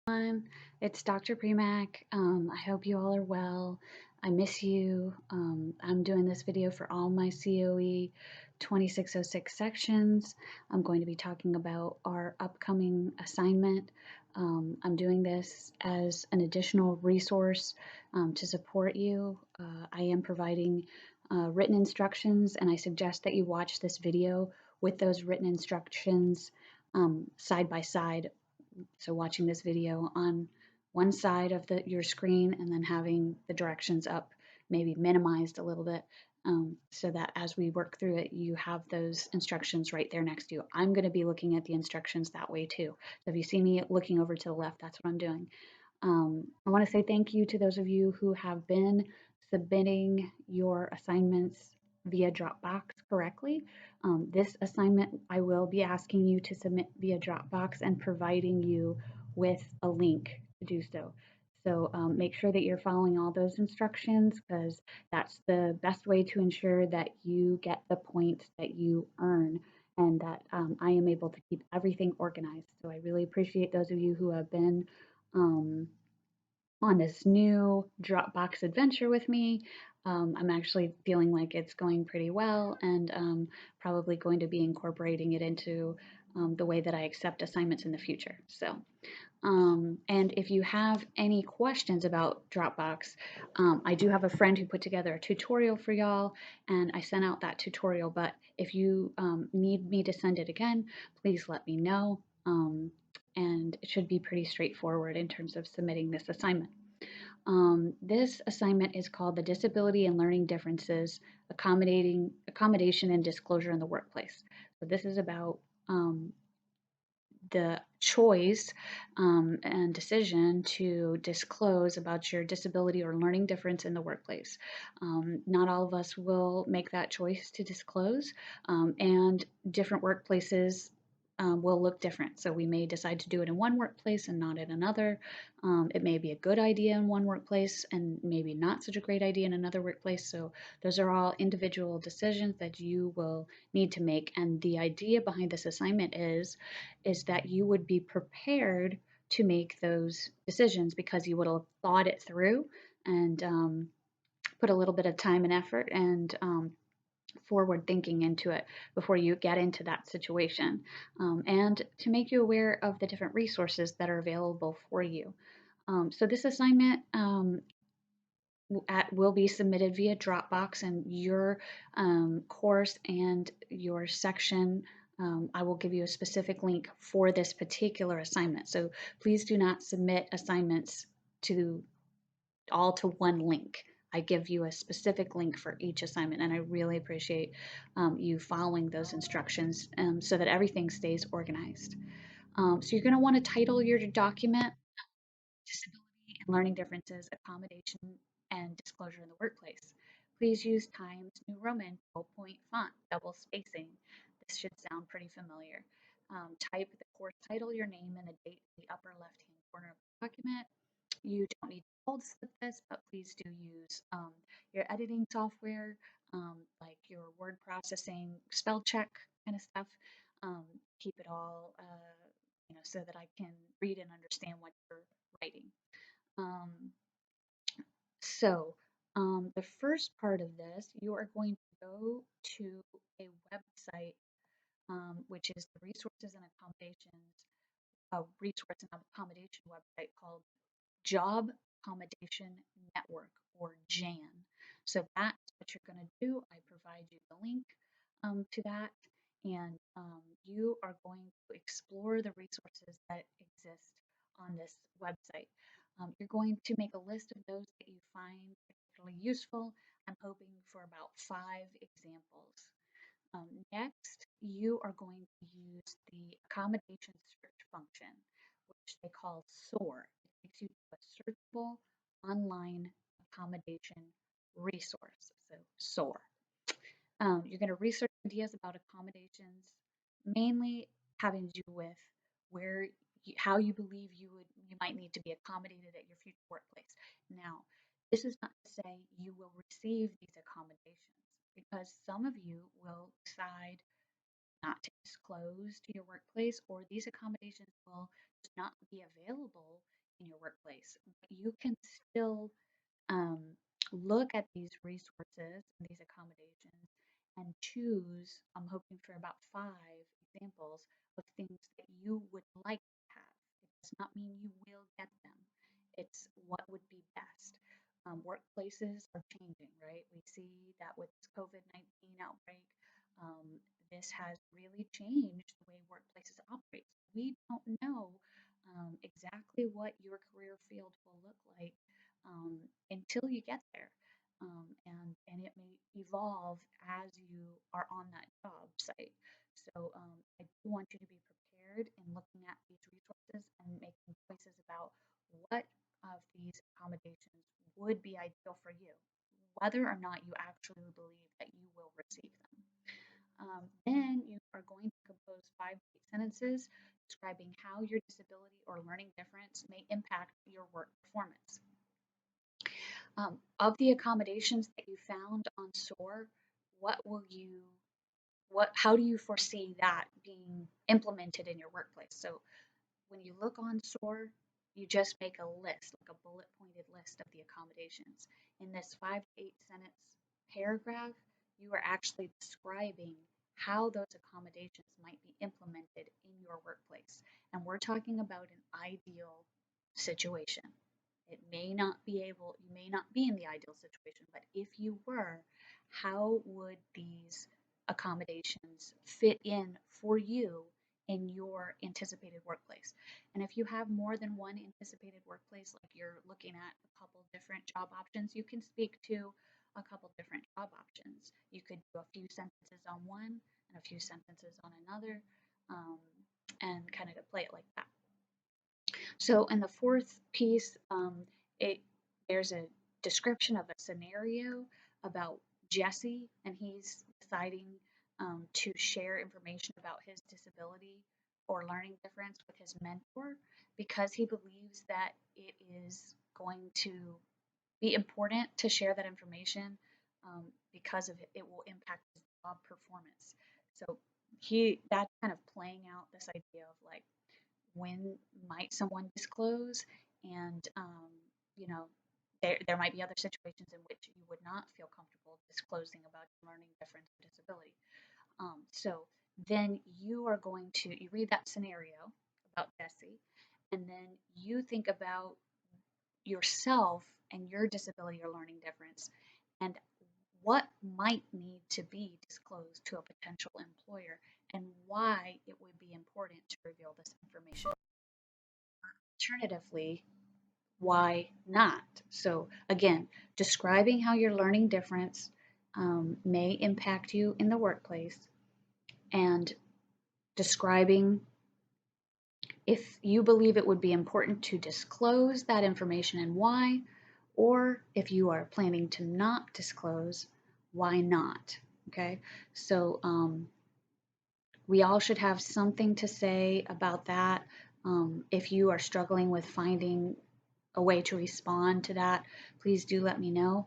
Everyone. It's Dr. Primack. I hope you all are well. I miss you. I'm doing this video for all my COE 2606 sections. I'm going to be talking about our upcoming assignment. I'm doing this as an additional resource to support you. I am providing written instructions, and I suggest that you watch this video with those written instructions side by side, so watching this video on one side of your screen and then having the directions up, maybe minimized a little bit, so that as we work through it, you have those instructions right there next to you. I'm going to be looking at the instructions that way too. So if you see me looking over to the left, that's what I'm doing. I want to say thank you to those of you who have been submitting your assignments via Dropbox correctly. This assignment, I will be asking you to submit via Dropbox and providing you with a link to do so. So make sure that you're following all those instructions, because that's the best way to ensure that you get the points that you earn, and that I am able to keep everything organized. So I really appreciate those of you who have been um, on this new Dropbox adventure with me. I'm actually feeling like it's going pretty well, and probably going to be incorporating it into the way that I accept assignments in the future. So, and if you have any questions about Dropbox, I do have a friend who put together a tutorial for y'all, and I sent out that tutorial. But if you need me to send it again, please let me know. And it should be pretty straightforward in terms of submitting this assignment. This assignment is called the Disability and Learning Differences Accommodation and Disclosure in the Workplace. So this is about the choice and decision to disclose about your disability or learning difference in the workplace. Not all of us will make that choice to disclose, and different workplaces will look different. So we may decide to do it in one workplace and not in another. It may be a good idea in one workplace and maybe not such a great idea in another workplace. So those are all individual decisions that you will need to make. And the idea behind this assignment is that you would be prepared to make those decisions because you would have thought it through and put a little bit of time and effort and forward thinking into it before you get into that situation, and to make you aware of the different resources that are available for you. So this assignment will be submitted via Dropbox, and your course and your section, I will give you a specific link for this particular assignment. So please do not submit assignments to all to one link. I give you a specific link for each assignment, and I really appreciate you following those instructions so that everything stays organized. So you're going to want to title your document Disability and Learning Differences, Accommodation and Disclosure in the Workplace. Please use Times New Roman 12-point font, double spacing. This should sound pretty familiar. Type the course title, your name, and a date in the upper left-hand corner of the document. You don't need to bold slip this, but please do use your editing software, like your word processing, spell check kind of stuff. Keep it all, so that I can read and understand what you're writing. Um, so, the first part of this, you are going to go to a website, which is the Resources and Accommodations, a resource and accommodation website called Job Accommodation Network, or JAN. So that's what you're going to do. I provide you the link to that, and you are going to explore the resources that exist on this website. You're going to make a list of those that you find particularly useful. I'm hoping for about 5 examples. Next, you are going to use the accommodation search function, which they call SOAR. It takes you to a searchable online accommodation resource, so SOAR. You're going to research ideas about accommodations, mainly having to do with how you believe you might need to be accommodated at your future workplace. Now, this is not to say you will receive these accommodations, because some of you will decide not to disclose to your workplace, or these accommodations will not be available in your workplace. But you can still um, look at these resources, these accommodations, and choose. I'm hoping for about 5 examples of things that you would like to have. It does not mean you will get them. It's what would be best. Workplaces are changing, right? We see that with this COVID-19 outbreak, um, this has really changed the way workplaces operate. We don't know exactly what your career field will look like until you get there. And it may evolve as you are on that job site. So I do want you to be prepared in looking at these resources and making choices about what of these accommodations would be ideal for you, whether or not you actually believe that you will receive them. Then you are going to compose 5 to 8 sentences describing how your disability or learning difference may impact your work performance. Of the accommodations that you found on SOAR, what will you, how do you foresee that being implemented in your workplace? So when you look on SOAR, you just make a list, like a bullet pointed list of the accommodations. In this 5 to 8 sentence paragraph, you are actually describing how those accommodations might be implemented in your workplace. And we're talking about an ideal situation. It may not be able, you may not be in the ideal situation, but if you were, how would these accommodations fit in for you in your anticipated workplace? And if you have more than one anticipated workplace, like you're looking at a couple different job options, you can speak to a couple different job options. You could do a few sentences on one and a few sentences on another, um, and kind of play it like that. So in the fourth piece, it there's a description of a scenario about Jesse, and he's deciding to share information about his disability or learning difference with his mentor because he believes that it is going to be important to share that information because of it will impact his job performance. So that's kind of playing out this idea of like when might someone disclose and you know there might be other situations in which you would not feel comfortable disclosing about your learning difference or disability. So then you are going to you read that scenario about Jesse, and then you think about yourself and your disability or learning difference and what might need to be disclosed to a potential employer and why it would be important to reveal this information. Alternatively, why not? So again, describing how your learning difference may impact you in the workplace and describing if you believe it would be important to disclose that information and why, or if you are planning to not disclose, why not? Okay, so we all should have something to say about that. If you are struggling with finding a way to respond to that, please do let me know.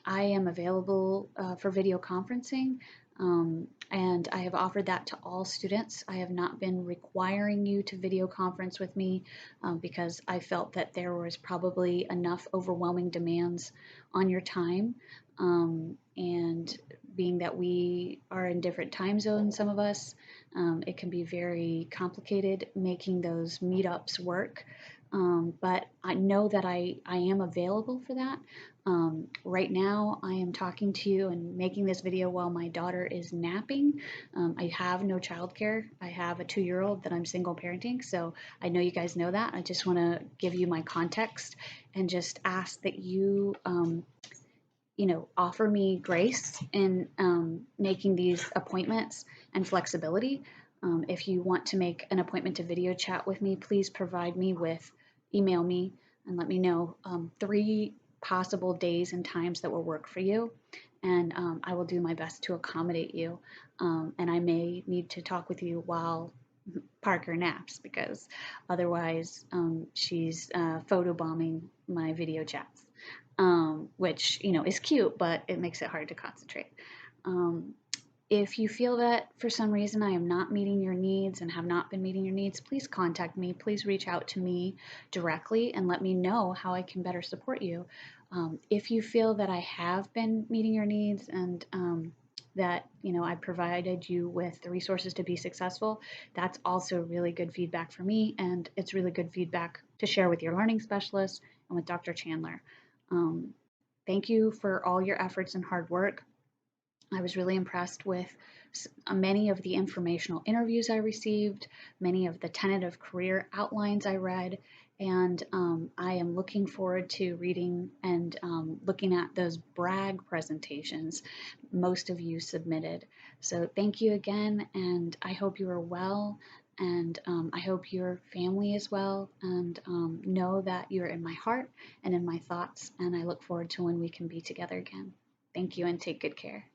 I am available for video conferencing, and I have offered that to all students. I have not been requiring you to video conference with me because I felt that there was probably enough overwhelming demands on your time. And being that we are in different time zones, some of us, it can be very complicated making those meetups work. But I know that I am available for that. Right now, I am talking to you and making this video while my daughter is napping. I have no childcare. I have a 2-year-old that I'm single parenting, so I know you guys know that. I just want to give you my context and just ask that you offer me grace in making these appointments and flexibility. If you want to make an appointment to video chat with me, please provide me with, email me and let me know 3 possible days and times that will work for you. And I will do my best to accommodate you. And I may need to talk with you while Parker naps because otherwise she's photobombing my video chats, which is cute, but it makes it hard to concentrate. Um, If you feel that for some reason I am not meeting your needs and have not been meeting your needs, please contact me. Please reach out to me directly and let me know how I can better support you. If you feel that I have been meeting your needs and that I provided you with the resources to be successful, that's also really good feedback for me, and it's really good feedback to share with your learning specialist and with Dr. Chandler. Um, Thank you for all your efforts and hard work. I was really impressed with many of the informational interviews I received, many of the tentative career outlines I read, and I am looking forward to reading and looking at those brag presentations most of you submitted. So thank you again, and I hope you are well, and I hope your family is well, and know that you're in my heart and in my thoughts, and I look forward to when we can be together again. Thank you and take good care.